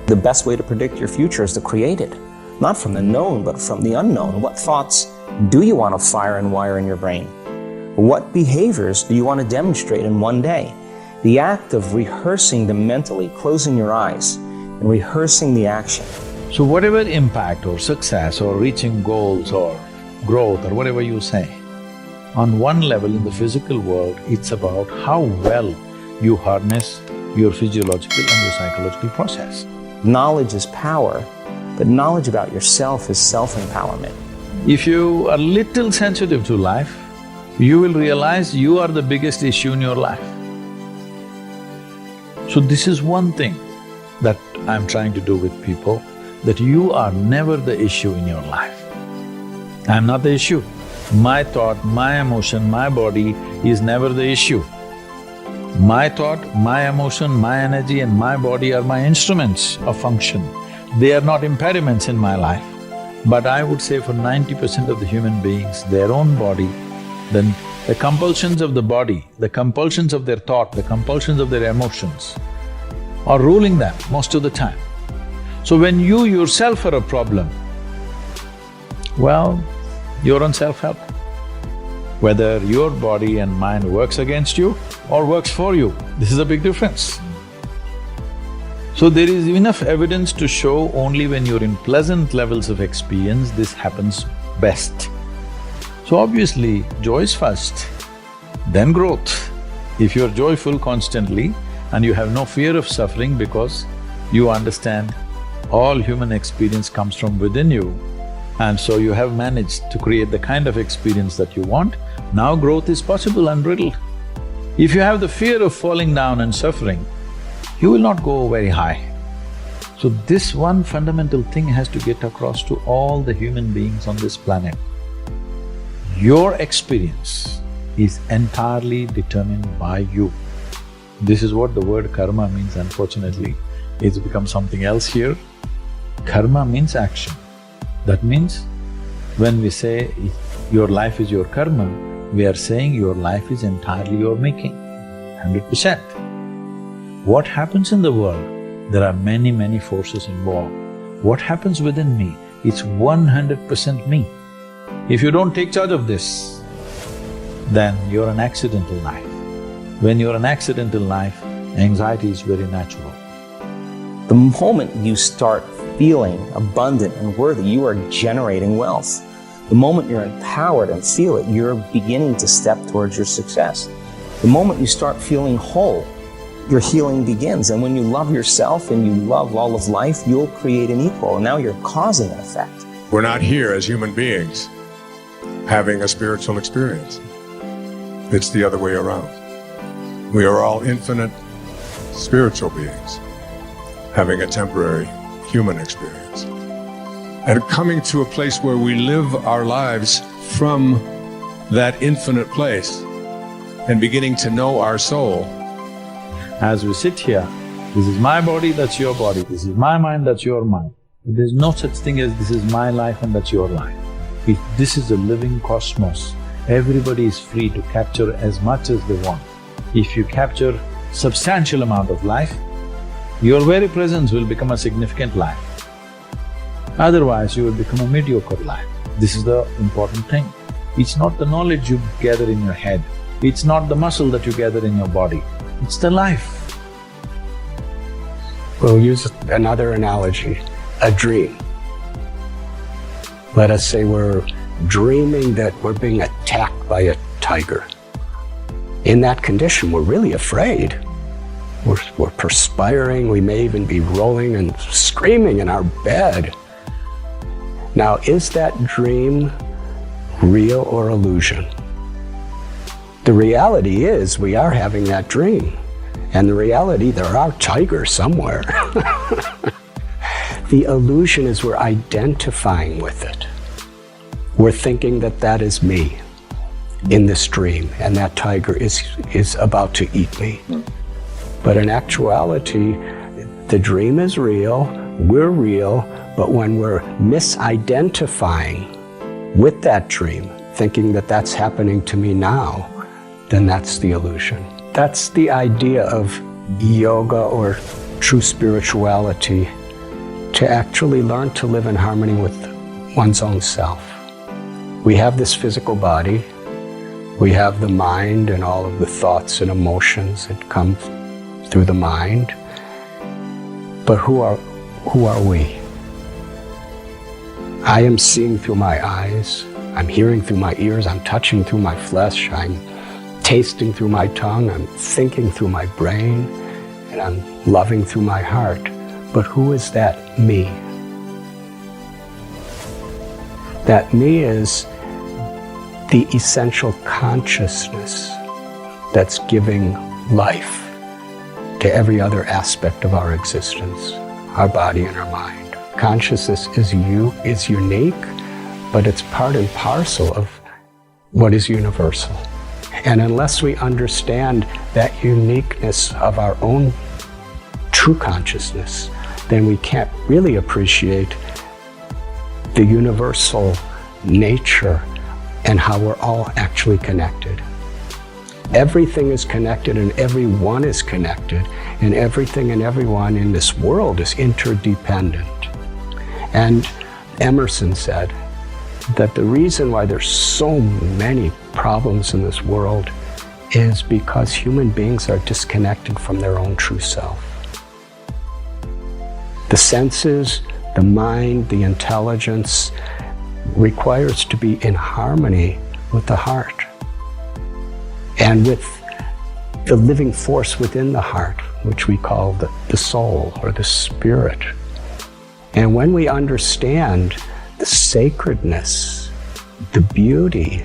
The best way to predict your future is to create it. Not from the known, but from the unknown. What thoughts do you want to fire and wire in your brain? What behaviors do you want to demonstrate in one day? The act of rehearsing them mentally, closing your eyes, and rehearsing the action. So whatever impact or success or reaching goals or growth or whatever you say, on one level in the physical world, it's about how well you harness your physiological and your psychological process. Knowledge is power, but knowledge about yourself is self-empowerment. If you are little sensitive to life, you will realize you are the biggest issue in your life. So this is one thing that I'm trying to do with people, that you are never the issue in your life. I'm not the issue. My thought, my emotion, my body is never the issue. My thought, my emotion, my energy and my body are my instruments of function. They are not impediments in my life. But I would say for 90% of the human beings, their own body, then the compulsions of the body, the compulsions of their thought, the compulsions of their emotions are ruling them most of the time. So when you yourself are a problem, well, you're on self-help. Whether your body and mind works against you or works for you, this is a big difference. So there is enough evidence to show only when you're in pleasant levels of experience, this happens best. So obviously, joy is first, then growth. If you're joyful constantly and you have no fear of suffering because you understand all human experience comes from within you, and so you have managed to create the kind of experience that you want, now growth is possible unbridled. If you have the fear of falling down and suffering, you will not go very high. So this one fundamental thing has to get across to all the human beings on this planet. Your experience is entirely determined by you. This is what the word karma means, unfortunately. It's become something else here. Karma means action. That means when we say your life is your karma, we are saying your life is entirely your making, 100%. What happens in the world? There are many, many forces involved. What happens within me? It's 100% me. If you don't take charge of this, then you're an accidental life. When you're an accidental life, anxiety is very natural. The moment you start feeling abundant and worthy, you are generating wealth. The moment you're empowered and feel it, you're beginning to step towards your success. The moment you start feeling whole, your healing begins. And when you love yourself and you love all of life, you'll create an equal, and now you're causing an effect. We're not here as human beings having a spiritual experience. It's the other way around. We are all infinite spiritual beings having a temporary human experience. And coming to a place where we live our lives from that infinite place and beginning to know our soul. As we sit here, this is my body, that's your body, this is my mind, that's your mind. There's no such thing as this is my life and that's your life. This is a living cosmos. Everybody is free to capture as much as they want. If you capture substantial amount of life, your very presence will become a significant life. Otherwise, you will become a mediocre life. This is the important thing. It's not the knowledge you gather in your head, it's not the muscle that you gather in your body, it's the life. We'll use another analogy, a dream. Let us say we're dreaming that we're being attacked by a tiger. In that condition, we're really afraid. We're perspiring, we may even be rolling and screaming in our bed. Now, is that dream real or illusion? The reality is we are having that dream. And the reality, there are tigers somewhere. The illusion is we're identifying with it. We're thinking that that is me in this dream, and that tiger is about to eat me. But in actuality, the dream is real, we're real, but when we're misidentifying with that dream, thinking that that's happening to me now, then that's the illusion. That's the idea of yoga or true spirituality to actually learn to live in harmony with one's own self. We have this physical body, we have the mind and all of the thoughts and emotions that come through the mind, but who are we? I am seeing through my eyes, I'm hearing through my ears, I'm touching through my flesh, I'm tasting through my tongue, I'm thinking through my brain, and I'm loving through my heart. But who is that me? That me is the essential consciousness that's giving life to every other aspect of our existence, our body and our mind. Consciousness is unique, but it's part and parcel of what is universal. And unless we understand that uniqueness of our own true consciousness, then we can't really appreciate the universal nature and how we're all actually connected. Everything is connected and everyone is connected, and everything and everyone in this world is interdependent. And Emerson said that the reason why there's so many problems in this world is because human beings are disconnected from their own true self. The senses, the mind, the intelligence requires to be in harmony with the heart and with the living force within the heart, which we call the soul or the spirit. And when we understand the sacredness, the beauty,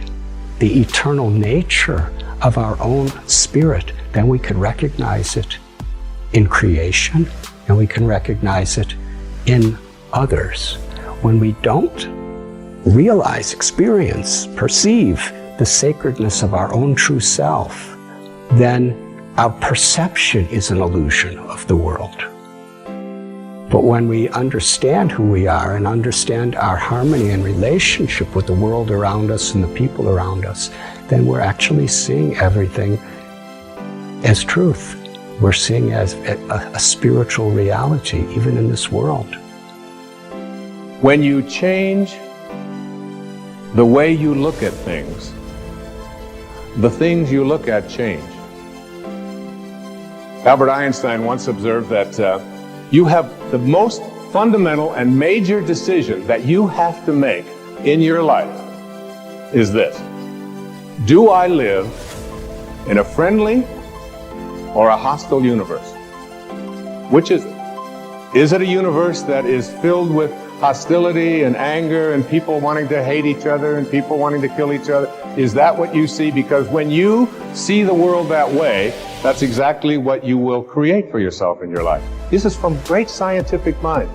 the eternal nature of our own spirit, then we can recognize it in creation and we can recognize it in others. When we don't realize, experience, perceive the sacredness of our own true self, then our perception is an illusion of the world. But when we understand who we are and understand our harmony and relationship with the world around us and the people around us, then we're actually seeing everything as truth. We're seeing as a spiritual reality, even in this world. When you change the way you look at things, the things you look at change. Albert Einstein once observed that you have the most fundamental and major decision that you have to make in your life is this: do I live in a friendly or a hostile universe? Which is it? Is it a universe that is filled with hostility and anger and people wanting to hate each other and people wanting to kill each other? Is that what you see? Because when you see the world that way, that's exactly what you will create for yourself in your life. This is from great scientific minds.